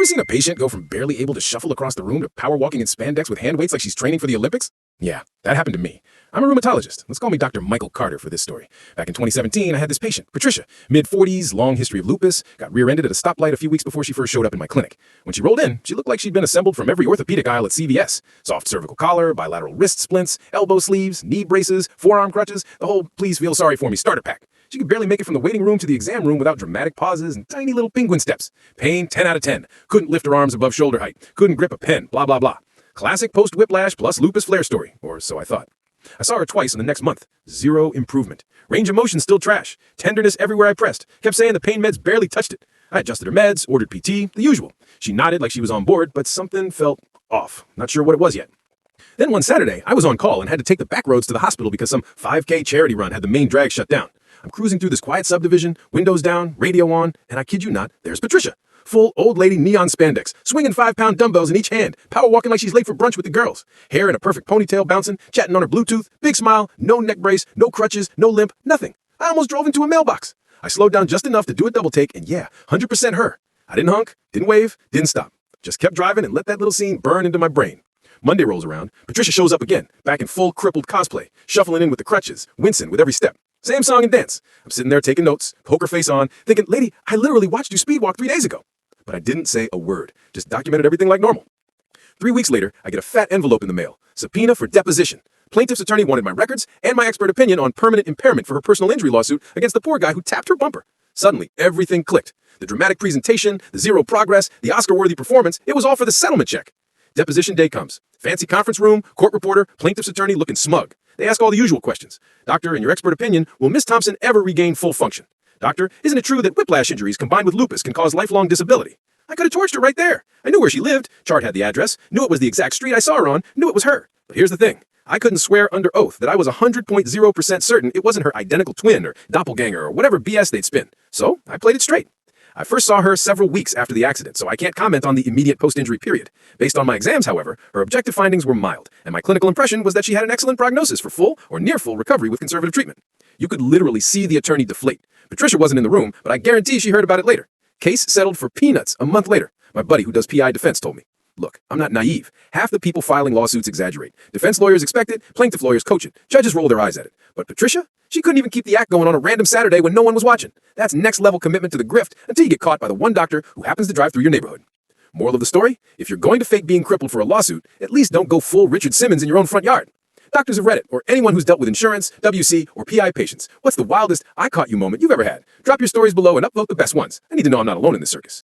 ever seen a patient go from barely able to shuffle across the room to power walking in spandex with hand weights like she's training for the Olympics? Yeah, that happened to me. I'm a rheumatologist. Let's call me Dr. Michael Carter for this story. Back in 2017, I had this patient, Patricia, mid-40s, long history of lupus, got rear-ended at a stoplight a few weeks before she first showed up in my clinic. When she rolled in, she looked like she'd been assembled from every orthopedic aisle at CVS. Soft cervical collar, bilateral wrist splints, elbow sleeves, knee braces, forearm crutches, the whole please feel sorry for me starter pack. She could barely make it from the waiting room to the exam room without dramatic pauses and tiny little penguin steps. Pain 10 out of 10. Couldn't lift her arms above shoulder height. Couldn't grip a pen, blah, blah, blah. Classic post-whiplash plus lupus flare story, or so I thought. I saw her twice in the next month. Zero improvement. Range of motion still trash. Tenderness everywhere I pressed. Kept saying the pain meds barely touched it. I adjusted her meds, ordered PT, the usual. She nodded like she was on board, but something felt off. Not sure what it was yet. Then one Saturday, I was on call and had to take the back roads to the hospital because some 5K charity run had the main drag shut down. I'm cruising through this quiet subdivision, windows down, radio on, and I kid you not, there's Patricia. Full old lady neon spandex, swinging 5-pound dumbbells in each hand, power walking like she's late for brunch with the girls. Hair in a perfect ponytail bouncing, chatting on her Bluetooth, big smile, no neck brace, no crutches, no limp, nothing. I almost drove into a mailbox. I slowed down just enough to do a double take, and yeah, 100% her. I didn't honk, didn't wave, didn't stop. Just kept driving and let that little scene burn into my brain. Monday rolls around, Patricia shows up again, back in full crippled cosplay, shuffling in with the crutches, wincing with every step. Same song and dance. I'm sitting there taking notes, poker face on, thinking, lady, I literally watched you speed walk 3 days ago. But I didn't say a word, just documented everything like normal. 3 weeks later, I get a fat envelope in the mail, subpoena for deposition. Plaintiff's attorney wanted my records and my expert opinion on permanent impairment for her personal injury lawsuit against the poor guy who tapped her bumper. Suddenly, everything clicked. The dramatic presentation, the zero progress, the Oscar-worthy performance, it was all for the settlement check. Deposition day comes. Fancy conference room, court reporter, plaintiff's attorney looking smug. They ask all the usual questions. Doctor, in your expert opinion, will Miss Thompson ever regain full function? Doctor, isn't it true that whiplash injuries combined with lupus can cause lifelong disability? I could have torched her right there. I knew where she lived. Chart had the address. Knew it was the exact street I saw her on. Knew it was her. But here's the thing. I couldn't swear under oath that I was 100.0% certain it wasn't her identical twin or doppelganger or whatever BS they'd spin. So I played it straight. I first saw her several weeks after the accident, so I can't comment on the immediate post-injury period. Based on my exams, however, her objective findings were mild, and my clinical impression was that she had an excellent prognosis for full or near full recovery with conservative treatment. You could literally see the attorney deflate. Patricia wasn't in the room, but I guarantee she heard about it later. Case settled for peanuts a month later. My buddy who does PI defense told me. Look, I'm not naive. Half the people filing lawsuits exaggerate. Defense lawyers expect it, plaintiff lawyers coach it, judges roll their eyes at it. But Patricia? She couldn't even keep the act going on a random Saturday when no one was watching. That's next level commitment to the grift until you get caught by the one doctor who happens to drive through your neighborhood. Moral of the story? If you're going to fake being crippled for a lawsuit, at least don't go full Richard Simmons in your own front yard. Doctors of Reddit, or anyone who's dealt with insurance, WC, or PI patients, what's the wildest I caught you moment you've ever had? Drop your stories below and upvote the best ones. I need to know I'm not alone in this circus.